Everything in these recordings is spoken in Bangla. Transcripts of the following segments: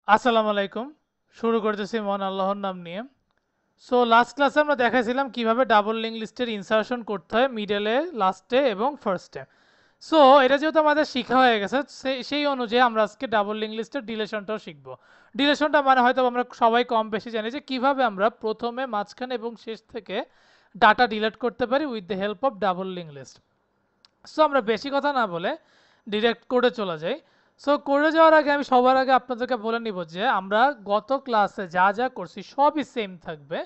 আসসালামু আলাইকুম। শুরু করতেছি মহান আল্লাহর নাম নিয়ে। সো লাস্ট ক্লাসে আমরা দেখাইছিলাম কিভাবে ডাবল লিঙ্ক লিস্টের ইনসার্শন করতে হয় মিডলে, লাস্টে এবং ফার্স্টে। সো এটা যেহেতু আমাদের শিখা হয়ে গেছে, সেই অনুযায়ী আমরা আজকে ডাবল লিঙ্ক লিস্টের ডিলেশনটাও শিখবো। ডিলেশনটা মানে হয়তো আমরা সবাই কম বেশি জানি যে কিভাবে আমরা প্রথমে, মাঝখানে এবং শেষ থেকে ডাটা ডিলিট করতে পারি with the help of double link list. So আমরা বেশি কথা না বলে ডিরেক্ট কোডে চলে যাই। সো কোডে যাওয়ার আগে আমি সবার আগে আপনাদেরকে বলে নিব যে আমরা গত ক্লাসে যা যা করছি সবই সেম থাকবে।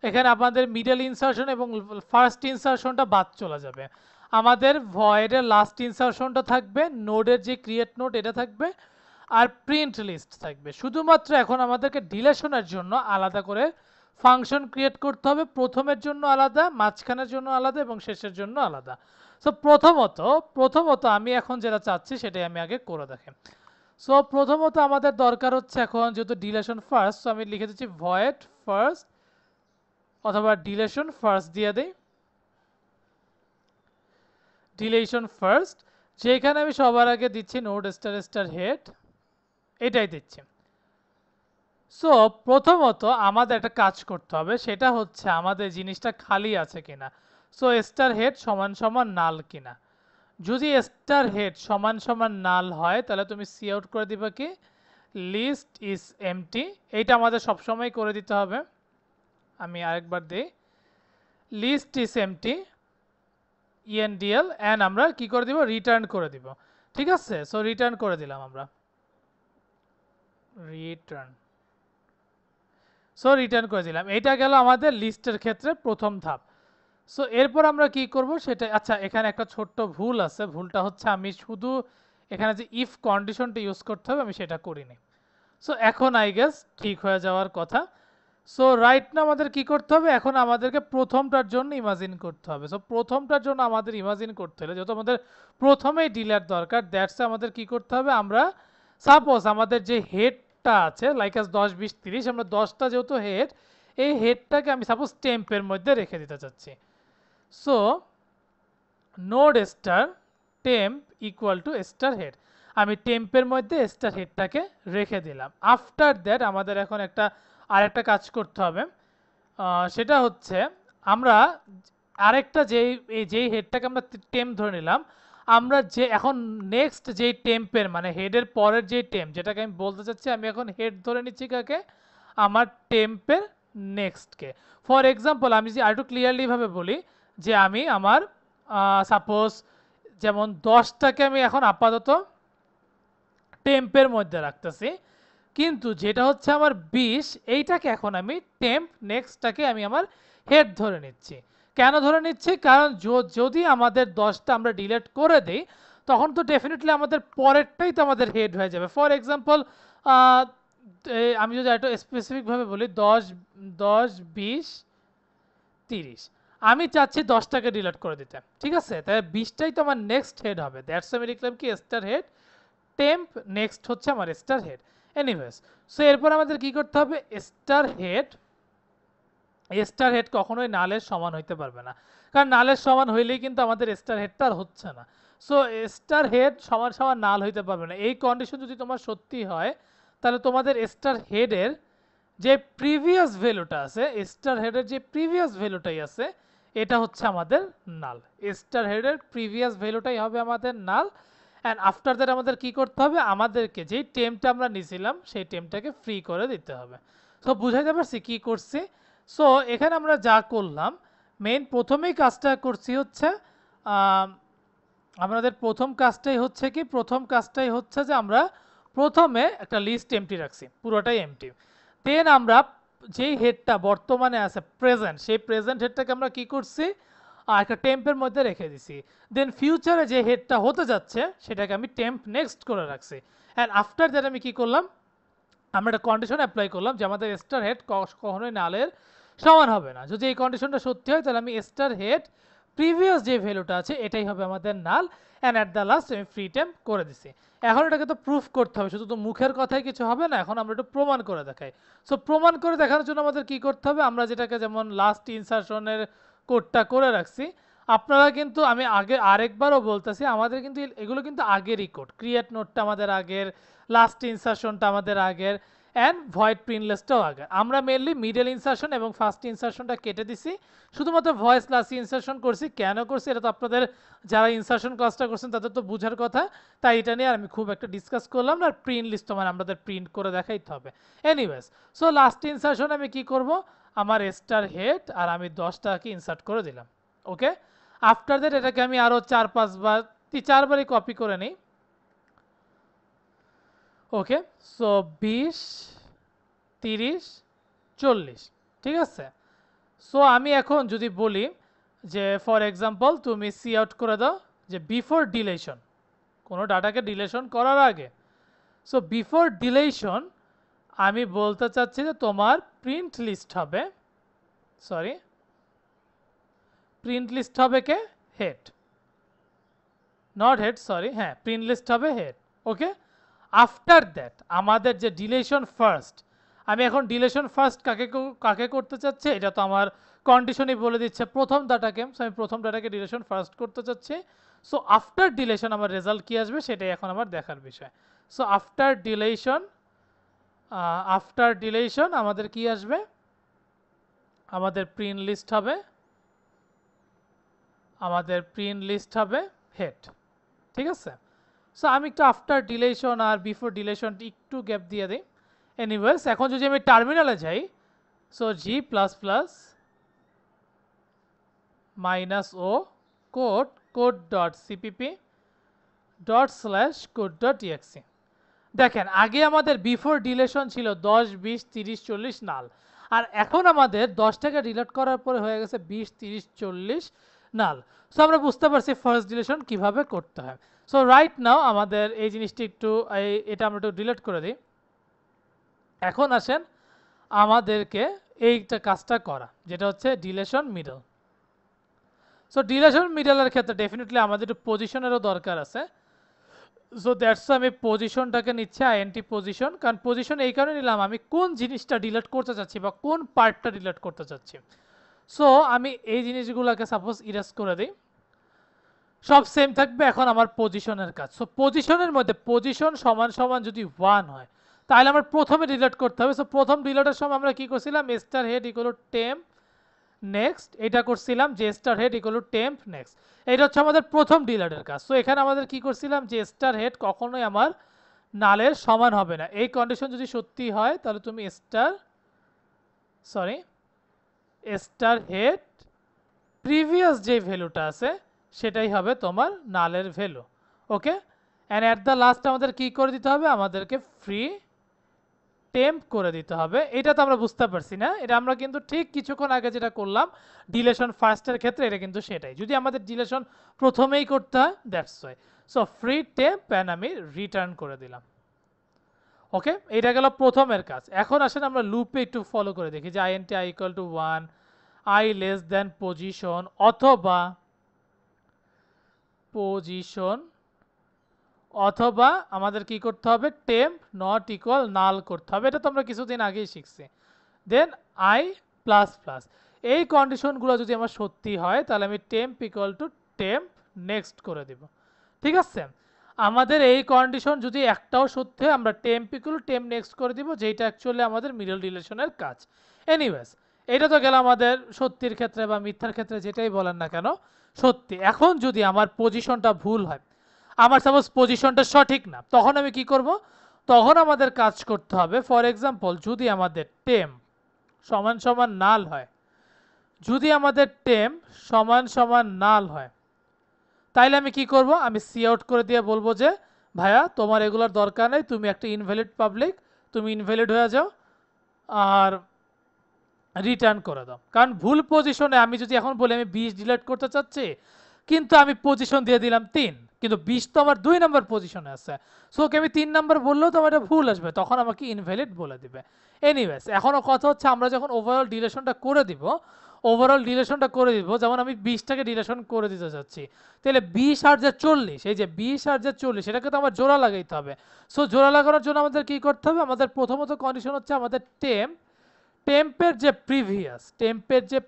এখানে আমাদের মিডল ইনসারশন এবং ফার্স্ট ইনসারশনটা বাদ চলে যাবে। আমাদের ভয়েডের লাস্ট ইনসারশনটা থাকবে, নোডের যে ক্রিয়েট নোড এটা থাকবে, আর প্রিন্ট লিস্ট থাকবে। শুধুমাত্র এখন আমাদেরকে ডিলেশনের জন্য আলাদা করে ফাংশন ক্রিয়েট করতে হবে, প্রথমের জন্য আলাদা, মাঝখানের জন্য আলাদা এবং শেষের জন্য আলাদা। সো প্রথমত আমি এখন যেটা চাচ্ছি সেটাই আমি আগে করে দেখেন। সো প্রথমত আমাদের দরকার হচ্ছে এখন যেহেতু ডিলেশন ফার্স্ট, সো আমি লিখে দিচ্ছি ভয়েড ফার্স্ট অথবা ডিলেশন ফার্স্ট দিয়ে দিই। ডিলেশন ফার্স্ট, যেখানে আমি সবার আগে দিচ্ছি নোড স্টার স্টার হেড, এটাই দিচ্ছি। সো প্রথমত আমাদের একটা কাজ করতে হবে, সেটা হচ্ছে আমাদের জিনিসটা খালি আছে কিনা। সো স্টার হেড সমান সমান নাল কিনা। যদি স্টার হেড সমান সমান নাল হয় তাহলে তুমি সি আউট করে দিবা কি লিস্ট ইজ এমটি। এইটা আমাদের সবসময় করে দিতে হবে। আমি আরেকবার দিই, লিস্ট ইজ এমটি ইএনডিএল, অ্যান্ড আমরা কি করে দিব, রিটার্ন করে দিব। ঠিক আছে, সো রিটার্ন করে দিলাম আমরা, রিটার্ন। সো রিটার্ন করে দিলাম। এটা গেল আমাদের লিস্টের ক্ষেত্রে প্রথম ধাপ। সো এরপর আমরা কি করব সেটা, আচ্ছা এখানে একটা ছোট্ট ভুল আছে। ভুলটা হচ্ছে আমি শুধু এখানে যে ইফ কন্ডিশনটা ইউজ করতে হবে আমি সেটা করিনি। সো এখন আই গেস ঠিক হয়ে যাওয়ার কথা। সো রাইট না আমাদের কি করতে হবে, এখন আমাদেরকে প্রথমটার জন্য ইমাজিন করতে হবে। সো প্রথমটার জন্য আমাদের ইমাজিন করতে হলে যেহেতু আমাদের প্রথমেই ডিলার দরকার, দ্যাটস আমাদের কি করতে হবে, আমরা সাপোজ আমাদের যে হেডটা আছে লাইক আস 10 20 30, আমরা 10টা যেহেতু হেড, এই হেডটাকে আমি সাপোজ টেম্পের মধ্যে রেখে দিতে চাচ্ছি। So node star temp equal to star head, আমি টেম্পের মধ্যে স্টার হেডটাকে রেখে দিলাম। আফটার দ্যাট আমাদের এখন আরেকটা কাজ করতে হবে। সেটা হচ্ছে আমরা আরেকটা যেই হেডটাকে আমরা টেম্প ধরে নিলাম, আমরা যে এখন নেক্সট যেই টেম্পের মানে হেডের পরের যেই টেম্প, যেটাকে আমি বলতে চাচ্ছি, আমি এখন হেড ধরে নিচ্ছি কাকে, আমার টেম্পের নেক্সটকে। ফর এক্সাম্পল আমি যদি আরেকটু ক্লিয়ারলি ভাবে বলি যে আমি আমার সাপোজ যেমন 10টাকে আমি এখন আপাতত টেম্পের মধ্যে রাখতেছি, কিন্তু যেটা হচ্ছে আমার 20, এইটাকে এখন আমি টেম্প নেক্সটটাকে আমি আমার হেড ধরে নিচ্ছি। কেন ধরে নিচ্ছি, কারণ যদি আমাদের 10টা আমরা ডিলিট করে দিই তখন তো ডেফিনেটলি আমাদের পরেরটাই তো আমাদের হেড হয়ে যাবে। ফর এক্সাম্পল আমি যদি একটু স্পেসিফিকভাবে বলি 10 20 30, আমি চাচ্ছি 10টাকে ডিলিট করে দিতে। ঠিক আছে, তাই 20টাই তো আমার নেক্সট হেড হবে। দ্যাটস আমি লিখলাম কি স্টার হেড টেম্প নেক্সট হচ্ছে আমার স্টার হেড। এনিওয়েজ, সো এরপর আমাদের কি করতে হবে, স্টার হেড কখনোই নালের সমান হইতে পারবে না, কারণ নালের সমান হইলেই কিন্তু আমাদের স্টার হেডটা আর হচ্ছে না। সো স্টার হেড সমান সমান নাল হইতে পারবে না। এই কন্ডিশন যদি তোমার সত্যি হয় তাহলে তোমাদের স্টার হেডের যে প্রিভিয়াস ভ্যালুটা আছে, স্টার হেডের যে প্রিভিয়াস ভ্যালুটাই আছে, এটা হচ্ছে আমাদের নাল। স্টার হেডের প্রিভিয়াস ভ্যালুটাই হবে আমাদের নাল। অ্যান্ড আফটার দ্যাট আমাদের কি করতে হবে, আমাদেরকে যেই টেমটা আমরা নিয়েছিলাম সেই টেমটাকে ফ্রি করে দিতে হবে। সো বুঝাইতে পারছি কি করছি। সো এখানে আমরা যা করলাম, মেইন প্রথমেই কাজটা করছি হচ্ছে আমাদের প্রথম কাজটাই হচ্ছে যে আমরা প্রথমে একটা লিস্ট এমটি রাখছি, পুরোটাই এমটি। দেন আমরা যেই হেডটা বর্তমানে আছে প্রেজেন্ট, সেই প্রেজেন্ট হেডটাকে আমরা কি করছি, একটা টেম্পের মধ্যে রেখে দিছি। দেন ফিউচারে যে হেডটা হতে যাচ্ছে সেটাকে আমি টেম্প নেক্সট করে রাখছি। অ্যান্ড আফটার দ্যাট আমি কি করলাম, আমরা একটা কন্ডিশন অ্যাপ্লাই করলাম যে আমাদের স্টার হেড কখনোই নালের সমান হবে না। যদি এই কন্ডিশনটা সত্যি হয় তাহলে আমি স্টার হেড প্রিভিয়াস যে ভ্যালুটা আছে এটাই হবে আমাদের নাল। অ্যান্ড অ্যাট দ্য লাস্ট আমি ফ্রি টেম্প করে দিছি। এখন এটাকে তো প্রুফ করতে হবে, শুধু তো মুখের কথাই কিছু হবে না, এখন আমরা একটু প্রমাণ করে দেখাই। সো প্রমাণ করে দেখানোর জন্য আমাদের কি করতে হবে, আমরা যেটাকে যেমন লাস্ট ইনসারশনের কোডটা করে রাখছি, আপনারা কিন্তু আমি আগে আরেকবারও বলতেছি, আমাদের কিন্তু এগুলো কিন্তু আগেরই কোড, ক্রিয়েট নোটটা আমাদের আগের, লাস্ট ইনসারশনটা আমাদের আগের, অ্যান্ড ভয়েড প্রিন্ট লিস্টটাও আগের। আমরা মেনলি মিডল ইনসারশন এবং ফার্স্ট ইনসারশনটা কেটে দিছি, শুধুমাত্র ভয়েস লাস্ট ইনসারশন করছি। কেন করছি এটা তো আপনাদের যারা ইনসারশন ক্লাসটা করছেন তাদের তো বোঝার কথা, তাই এটা নিয়ে আমি খুব একটা ডিসকাস করলাম না। প্রিন্ট লিস্ট মানে আমাদের প্রিন্ট করে দেখাইতে হবে। এনিওয়েজ, সো লাস্ট ইনসারশন আমি কি করব, আমার স্টার হেড আর আমি 10টাকে ইনসার্ট করে দিলাম। ওকে, আফটার দ্যাট এটাকে আমি আরও 4-5 বার 4বারই কপি করে নিই। ওকে, সো 20, 30, 40, ঠিক আছে। সো আমি এখন যদি বলি যে ফর এক্সাম্পল তুমি সি আউট করে দাও যে বিফোর ডিলেশন, কোনো ডাটাকে ডিলেশন করার আগে। সো বিফোর ডিলেশন আমি বলতে চাচ্ছি যে তোমার প্রিন্ট লিস্ট হবে, সরি প্রিন্ট লিস্ট হবে কে, হেড, নট হেড, সরি, হ্যাঁ প্রিন্ট লিস্ট হবে হেড। ওকে, আফটার দ্যাট আমাদের যে ডিলেশন ফার্স্ট, আমি এখন ডিলেশন ফার্স্ট কাকে করতে চাচ্ছি এটা তো আমার কন্ডিশনই বলে দিচ্ছে প্রথম ডাটাকে। সো আমি প্রথম ডাটাকে ডিলেশন ফার্স্ট করতে চাচ্ছি। সো আফটার ডিলেশন আমার রেজাল্ট কি আসবে সেটাই এখন আমার দেখার বিষয়। সো আফটার ডিলেশন আমাদের কি আসবে, আমাদের প্রিন্ট লিস্ট হবে হেড, ঠিক আছে। সো আমি একটু আফটার ডিলেশন আর বিফোর ডিলেশন একটু গ্যাপ দিয়ে দিই। এনিওয়েজ, এখন যদি আমি টার্মিনালে যাই, সো g++ -o code.cpp./code.exe। দেখেন আগে আমাদের বিফোর ডিলেশন ছিল 10, 20, 30, 40 নাল, আর এখন আমাদের 10টাকে ডিলিট করার পরে হয়ে গেছে 20, 30, 40 নাল। সো আমরা বুঝতে পারছি ফার্স্ট ডিলেশন কিভাবে করতে হয়। সো রাইট নাও আমাদের এই জিনিসটি একটু এটা আমরা একটু ডিলিট করে দিই। এখন আসেন আমাদেরকে এইটা কাজটা করা, যেটা হচ্ছে ডিলেশন মিডল। সো ডিলেশন মিডলের ক্ষেত্রে ডেফিনেটলি আমাদের একটু পজিশনেরও দরকার আছে। সো দ্যাটস আমি পজিশনটাকে নিচ্ছি আইএনটি পজিশন, কারণ পজিশন এই কারণে নিলাম আমি কোন জিনিসটা ডিলিট করতে চাচ্ছি বা কোন পার্টটা ডিলিট করতে চাচ্ছি। সো আমি এই জিনিসগুলোকে সাপোজ ইরেজ করে দিই, সব সেম থাকবে। এখন আমার পজিশনের কাজ, সো পজিশনের মধ্যে পজিশন সমান সমান যদি 1 হয় তাহলে আমার প্রথমে ডিলিট করতে হবে। সো প্রথম ডিলিটের সময় আমরা কি করছিলাম, star head equal to temp next, এটা করছিলাম যে star head equal to temp next, এটা হচ্ছে আমাদের প্রথম ডিলিটের কাজ। সো এখানে আমাদের কি করছিলাম যে স্টার হেড কখনোই আমার নালের সমান হবে না। এই কন্ডিশন যদি সত্যি হয় তাহলে তুমি স্টার হেড প্রিভিয়াস যে ভ্যালুটা আছে সেটাই হবে তোমার নালের value. Okay, and at the last আমাদের কি করে দিতে হবে, আমাদেরকে ফ্রি টেম্প করে দিতে হবে। এটা তো আমরা বুঝতে পারছি না, এটা আমরা কিন্তু ঠিক কিছুক্ষণ আগে যেটা করলাম ডিলেশন ফার্স্টের ক্ষেত্রে এটা কিন্তু সেটাই, যদি আমাদের ডিলেশন প্রথমেই করতে হয় that's why. So free temp and আমি রিটার্ন করে দিলাম। ওকে, এটা গেল প্রথমের কাজ। এখন আসেন আমরা লুপে একটু ফলো করে দেখি যে int I equal to 1, I less than position অথবা আমাদের কি করতে হবে, টেম্প নট ইকুয়াল নাল করতে হবে। এটা তো আমরা কিছুদিন আগেই শিখছি। দেন আই প্লাস প্লাস, এই কন্ডিশনগুলো যদি আমার সত্যি হয় তাহলে আমি temp equal to temp next করে দিব। ঠিক আছে, আমাদের এই কন্ডিশন যদি একটাও সত্যি হয় আমরা temp equal to temp next করে দিব, যেটা অ্যাকচুয়ালি আমাদের মিডল রিলেশনের কাজ। এনিওয়েজ, এটা তো গেল আমাদের সত্যির ক্ষেত্রে বা মিথ্যার ক্ষেত্রে যেটাই বলেন না কেন সত্যি। এখন যদি আমার পজিশনটা ভুল হয়, আমার সাপোজ পজিশনটা সঠিক না, তখন আমি কি করব, তখন আমাদের কাজ করতে হবে। ফর এক্সাম্পল যদি আমাদের টেম্প সমান সমান নাল হয়, যদি আমাদের টেম্প সমান সমান নাল হয় তাইলে আমি কি করব, আমি সি আউট করে দিয়ে বলবো যে ভাইয়া তোমার এগুলোর দরকার নেই, তুমি একটা ইনভ্যালিড পাবলিক, তুমি ইনভ্যালিড হয়ে যাও আর রিটার্ন করে দাও। কারণ ভুল পজিশনে আমি যদি এখন বলি আমি 20 ডিলিট করতে চাচ্ছি, কিন্তু আমি পজিশন দিয়ে দিলাম 3, কিন্তু 20 তো আমার 2 নম্বর পজিশনে আছে। সো ওকে আমি 3 নম্বর বললেও তো আমার এটা ভুল আসবে, তখন আমাকে ইনভ্যালিড বলে দিবে। এনিওয়েজ, এখনও কথা হচ্ছে আমরা যখন ওভারঅল ডিলেশনটা করে দিব, যেমন আমি 20টাকে ডিলেশন করে দিতে চাচ্ছি, তাহলে 20 আর যে 40, এই যে 20 আর যে 40 এটাকে তো আমার জোড়া লাগাইতে হবে। সো জোড়া লাগানোর জন্য আমাদের কি করতে হবে, আমাদের প্রথমত কন্ডিশন হচ্ছে আমাদের টেম্পের যে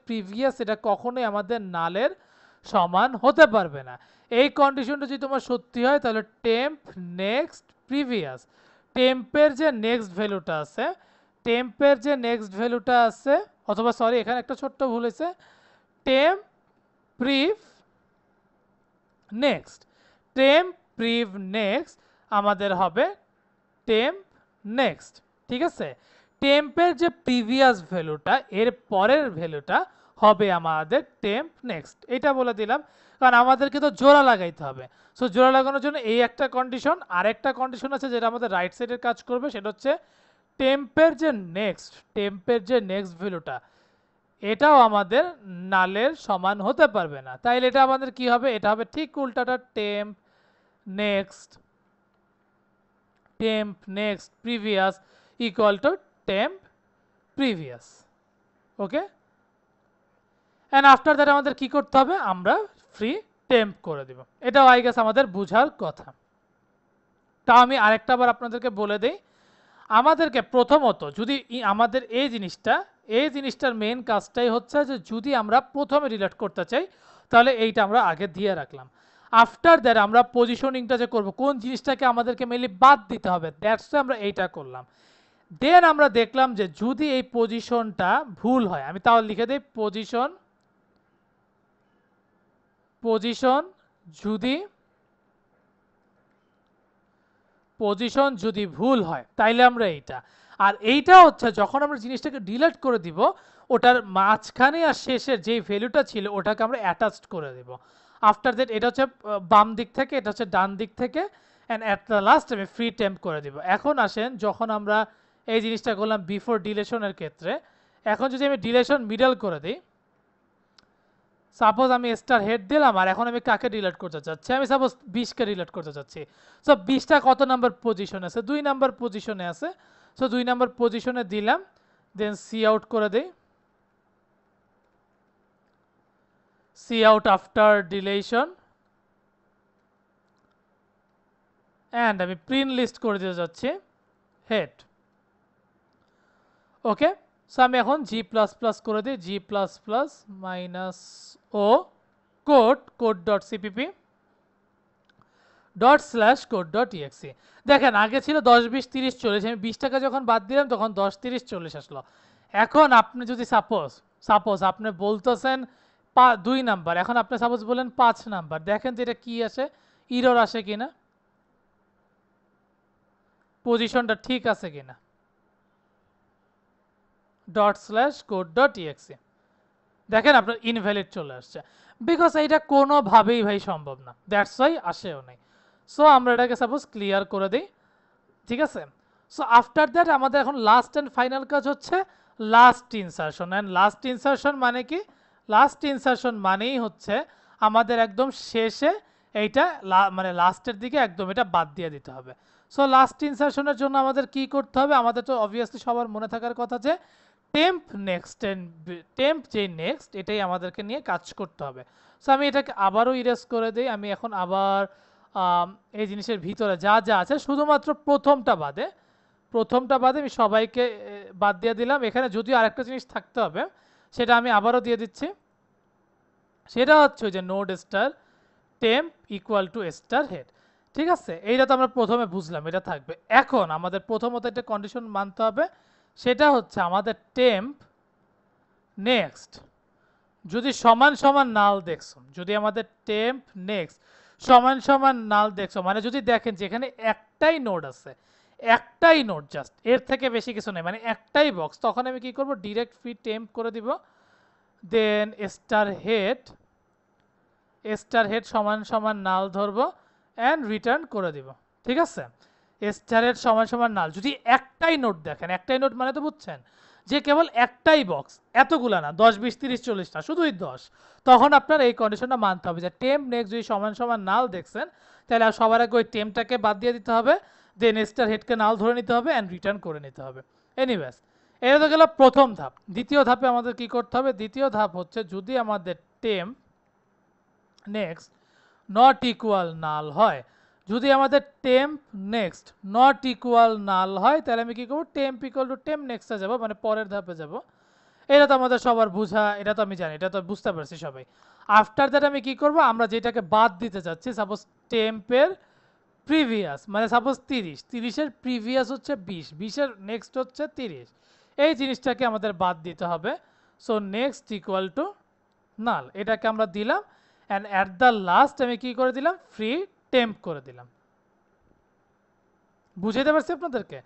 প্রিভিয়াস এটা কখনোই আমাদের নালের সমান হতে পারবে না। এই কন্ডিশনটা যদি তোমার সত্যি হয় তাহলে টেম্প নেক্সট টেম্পের যে নেক্সট ভ্যালুটা আছে, টেম্পের যে নেক্সট ভ্যালুটা আছে, অথবা সরি এখানে একটা ছোট্ট ভুল হয়েছে, টেম্প প্রিভ নেক্সট, টেম্প প্রিভ নেক্সট আমাদের হবে টেম্প নেক্সট। ঠিক আছে, টেম্পের যে প্রিভিয়াস ভ্যালুটা, এর পরের ভ্যালুটা হবে আমাদের টেম্প নেক্সট। এটা বলে দিলাম, কারণ আমাদেরকে তো জোড়া লাগাইতে হবে। সো জোড়া লাগানোর জন্য এই একটা কন্ডিশন, আর একটা কন্ডিশন আছে যেটা আমাদের রাইট সাইডের কাজ করবে, সেটা হচ্ছে টেম্পের যে নেক্সট, টেম্পের যে নেক্সট ভ্যালুটা, এটাও আমাদের নালের সমান হতে পারবে না। তাইলে এটা আমাদের কি হবে, এটা হবে ঠিক উল্টাটা, temp next, temp next previous equal to temp previous. Okay, and after that আমাদের কি করতে হবে, আমরা ফ্রি টেম্প করে দিব। এটাও আই গেস আমাদের বুঝার কথা। তা আমি আরেকটা বার আপনাদেরকে বলে দেই, আমাদেরকে প্রথমত যদি আমাদের এই জিনিসটার মেন কাজটাই হচ্ছে যে যদি আমরা প্রথমে রিলেট করতে চাই তাহলে এইটা আমরা আগে দিয়ে রাখলাম। আফটার দ্যাট আমরা পজিশনিংটা যে করব, কোন জিনিসটাকে আমাদেরকে মেনলি বাদ দিতে হবে, দ্যাটস আমরা এইটা করলাম। দেন আমরা দেখলাম যে যদি এই পজিশনটা ভুল হয়, আমি তাহলে লিখে দিই পজিশন যদি ভুল হয় তাইলে আমরা এইটা, আর এইটা হচ্ছে যখন আমরা জিনিসটাকে ডিলিট করে দিব, ওটার মাঝখানে আর শেষের যেই ভ্যালুটা ছিল ওটাকে আমরা অ্যাটাচড করে দেব। আফটার দ্যাট এটা হচ্ছে বাম দিক থেকে, এটা হচ্ছে ডান দিক থেকে, অ্যান্ড অ্যাট দ্য লাস্ট আমি ফ্রি টেম্প করে দিব। এখন আসেন, যখন আমরা এই জিনিসটা করলাম বিফোর ডিলেশনের ক্ষেত্রে, এখন যদি আমি ডিলেশন মিডল করে দিই, সাপোজ আমি স্টার হেড দিলাম, আর এখন আমি কাকে ডিলিট করতে চাচ্ছি, আমি সাপোজ 20কে ডিলিট করতে চাচ্ছি। সো 20টা কত নাম্বার পজিশনে আছে, 2 নাম্বার পজিশনে আছে। সো 2 নাম্বার পজিশনে দিলাম, দেন সি আউট করে দেই, c out after deletion, and আমি প্রিন্ট লিস্ট করে দিতে যাচ্ছি হেড। ওকে, সো আমি এখন জি প্লাস প্লাস করে দিই, g plus plus minus o code dot CPP dot slash code dot EXE. দেখেন আগে ছিল 10 20 30 40, আমি 20 টাকা যখন বাদ দিলাম তখন 10 30 40 আসলো। এখন আপনি যদি সাপোজ আপনি বলতেছেন 2 নাম্বার, এখন আপনি সাপোজ বলেন 5 নাম্বার, দেখেন যে এটা কি আসে, ইরর আসে কিনা, পজিশনটা ঠিক আছে কিনা, dot slash code dot EXE, দেখেন আপনার ইনভ্যালিড চলে আসছে, বিকজ এইটা কোনোভাবেই ভাই সম্ভব না, দ্যাটস ওয়াই আসেও নাই। সো আমরা এটাকে সাপোজ ক্লিয়ার করে দিই। ঠিক আছে, সো আফটার দ্যাট আমাদের এখন লাস্ট অ্যান্ড ফাইনাল কাজ হচ্ছে last insertion. And last insertion মানে কি, লাস্ট ইনসারশন মানেই হচ্ছে আমাদের একদম শেষে এইটা মানে লাস্টের দিকে একদম এটা বাদ দিয়ে দিতে হবে। সো লাস্ট ইনসারশনের জন্য আমাদের কি করতে হবে, আমাদের তো অবভিয়াসলি সবার মনে থাকার কথা যে টেম্প নেক্সট, টেম্প যে নেক্সট এটাই আমাদেরকে নিয়ে কাজ করতে হবে। সো আমি এটাকে আবারও ইরেজ করে দিই, আমি এখন আবার এই জিনিসের ভিতরে যা যা আছে শুধুমাত্র প্রথমটা বাদে আমি সবাইকে বাদ দিয়ে দিলাম। এখানে যদিও আরেকটা জিনিস থাকতে হবে, সেটা আমি আবারও দিয়ে দিচ্ছি, সেটা হচ্ছে যে node star temp equal to star head. ঠিক আছে, এইটা তো আমরা প্রথমে বুঝলাম, এটা থাকবে। এখন আমাদের প্রথমত একটা কন্ডিশন মানতে হবে, সেটা হচ্ছে আমাদের টেম্প নেক্সট যদি সমান সমান নাল দেখছো, যদি আমাদের টেম্প নেক্সট সমান সমান নাল দেখছো, মানে যদি দেখেন যে এখানে একটাই নোড আছে, একটাই নোড, জাস্ট এর থেকে বেশি কিছু নেই, মানে একটাই বক্স, তখন আমি কি করব, ডিরেক্ট ফ্রি টেম্প করে দিব, দেন স্টার হেড সমান সমান নাল ধরবো অ্যান্ড রিটার্ন করে দিব। ঠিক আছে, স্টার হেড সমান সমান নাল যদি একটাই নোড দেখেন, একটাই নোড মানে তো বুঝছেন যে কেবল একটাই বক্স, এতগুলা না 10 20 30 40 না, শুধুই 10, তখন আপনার এই কন্ডিশনটা মানতে হবে যে টেম্প নেক্সট যদি সমান সমান নাল দেখছেন, তাহলে আর সবার আগে ওই টেম্পটাকে বাদ দিয়ে দিতে হবে, দেন স্টার হেডকে নাল ধরে নিতে হবে অ্যান্ড রিটার্ন করে নিতে হবে। এনিওয়েজ, এটা তো গেল প্রথম ধাপ। দ্বিতীয় ধাপে আমাদের কি করতে হবে, দ্বিতীয় ধাপ হচ্ছে যদি আমাদের টেম্প নেক্সট নট ইকুয়াল নাল হয়, যদি আমাদের টেম্প নেক্সট নট ইকুয়াল নাল হয়, তাহলে আমি কি করবো, টেম্প ইকুয়াল টু টেম্প নেক্সটে যাবো, মানে পরের ধাপে যাব। এটা তো আমাদের সবার বুঝা, এটা তো আমি জানি, এটা তো বুঝতে পারছি সবাই। আফটার দ্যাট আমি কি করব, আমরা যেটাকে বাদ দিতে চাচ্ছি, সাপোজ টেম্পের প্রিভিয়াস মানে সাপোজ 30, 30-এর প্রিভিয়াস হচ্ছে 20, 20-এর নেক্সট হচ্ছে 30, এই জিনিসটাকে আমাদের বাদ দিতে হবে। সো নেক্সট ইকুয়াল টু নাল, এটাকে আমরা দিলাম অ্যান্ড অ্যাট দ্য লাস্ট আমি কি করে দিলাম, ফ্রি টেম্প করে দিলাম। বুঝাইতে পারছি আপনাদেরকে?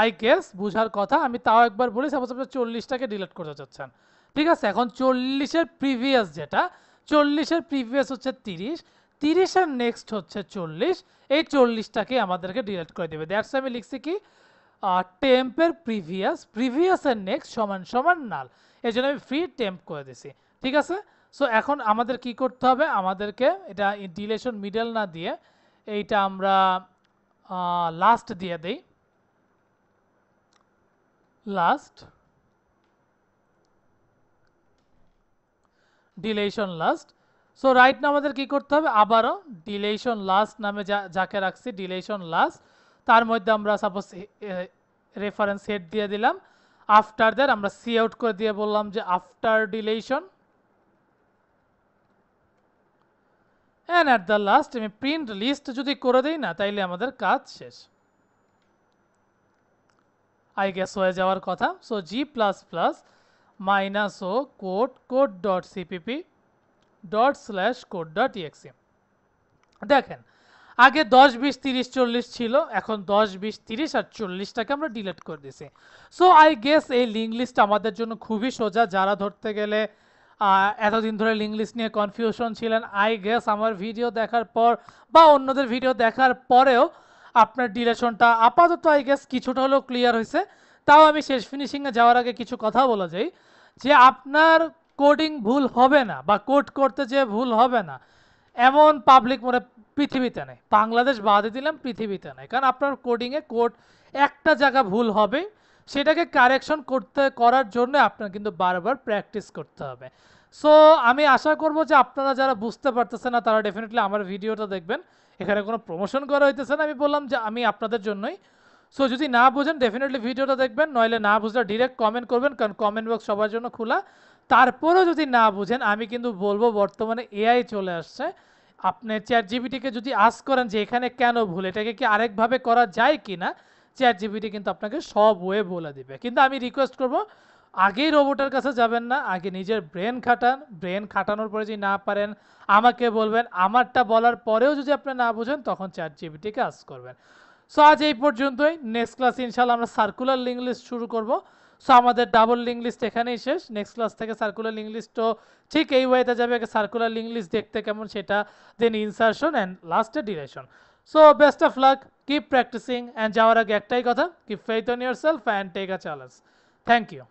আই গেস বুঝার কথা। আমি তাও একবার বলি, সাপোজ আপনি 40টাকে ডিলিট করতে চাচ্ছেন, ঠিক আছে? এখন 40-এর প্রিভিয়াস যেটা, 40-এর প্রিভিয়াস হচ্ছে 30, 30-এর নেক্সট হচ্ছে 40, এই 40টাকে আমাদেরকে ডিলিট করে দেবে। দ্যাটস আমি লিখছি কি টেম্পের প্রিভিয়াস, প্রিভিয়াসের নেক্সট সমান সমান নাল, এই জন্য আমি ফ্রি টেম্প করে দিছি, ঠিক আছে? সো এখন আমাদের কি করতে হবে, আমাদেরকে এটা ডিলেশন মিডল না দিয়ে এইটা আমরা লাস্ট দিয়ে দেই, last deletion last. So right না আমাদের কি করতে হবে, আবারও ডিলেশন লাস্ট নামে যাকে রাখছি ডিলেশন লাস্ট, তার মধ্যে আমরা সাপোজ রেফারেন্স হেড দিয়ে দিলাম। আফটার দ্যাট আমরা সি আউট করে দিয়ে বললাম যে after deletion, and at the last আমি প্রিন্ট লিস্ট যদি করে দিই না, তাইলে আমাদের কাজ শেষ, আই গেস হয়ে যাওয়ার কথা। So g plus plus minus o code code dot CPP dot slash code dot EXE. দেখেন আগে 10 20 30 40 ছিল, এখন 10 20 30 আর 40টাকে আমরা ডিলিট করে দিছি। সো আই গেস এই লিঙ্ক লিস্ট আমাদের জন্য খুবই সোজা। যারা ধরতে গেলে এতদিন ধরে লিঙ্ক লিস্ট নিয়ে কনফিউশন ছিলেন, আই গেস আমার ভিডিও দেখার পর বা অন্যদের ভিডিও দেখার পরেও আপনার ডিলেশনটা আপাতত আই গেস কিছুটা হলেও ক্লিয়ার হয়েছে। তাও আমি শেষ ফিনিশিংয়ে যাওয়ার আগে কিছু কথা বলা যায় যে আপনার কোডিং ভুল হবে না বা কোড করতে যে ভুল হবে না এমন পাবলিক মানে পৃথিবীতে নেই, বাংলাদেশ বাদে দিলাম পৃথিবীতে নেই। কারণ আপনার কোডিংয়ে কোড একটা জায়গা ভুল হবে, সেটাকে কারেকশন করার জন্য আপনার কিন্তু বারবার প্র্যাকটিস করতে হবে। সো আমি আশা করব যে আপনারা যারা বুঝতে পারতেছেন না তারা ডেফিনেটলি আমার ভিডিওটা দেখবেন। এখানে কোনো প্রমোশন করা হইতেছে না, আমি বললাম যে আমি আপনাদের জন্যই। সো যদি না বুঝেন ডেফিনেটলি ভিডিওটা দেখবেন, নইলে না বুঝলে ডিরেক্ট কমেন্ট করবেন, কারণ কমেন্ট বক্স সবার জন্য খোলা। তারপরেও যদি না বুঝেন আমি কিন্তু বলবো বর্তমানে এআই চলে আসছে, আপনি চ্যাট জিপিটিকে যদি আস্ক করেন যে এখানে কেন ভুল, এটাকে কি আরেকভাবে করা যায় কি না, চ্যাট জিপিটি কিন্তু আপনাকে সব ওয়ে বলে দিবে। কিন্তু আমি রিকোয়েস্ট করব আগেই রোবটের কাছে যাবেন না, আগে নিজের ব্রেন খাটান, ব্রেন খাটানোর পরে যদি না পারেন আমাকে বলবেন, আমারটা বলার পরেও যদি আপনি না বুঝেন তখন চ্যাট জিপিটিকে আস্ক করবেন। সো আজ এই পর্যন্তই, নেক্সট ক্লাস ইনশাল্লাহ আমরা সার্কুলার লিঙ্ক লিস্ট শুরু করব। সো আমাদের ডাবল লিঙ্ক লিস্ট এখানেই শেষ, নেক্সট ক্লাস থেকে সার্কুলার লিঙ্ক লিস্টও ঠিক এই ওয়েতে যাবে, সার্কুলার লিঙ্ক লিস্ট দেখতে কেমন সেটা, দেন ইনসারশন অ্যান্ড লাস্টে direction. So best of luck, keep practicing, and যাওয়ার আগে একটাই কথা, keep faith on yourself and take a challenge. Thank you.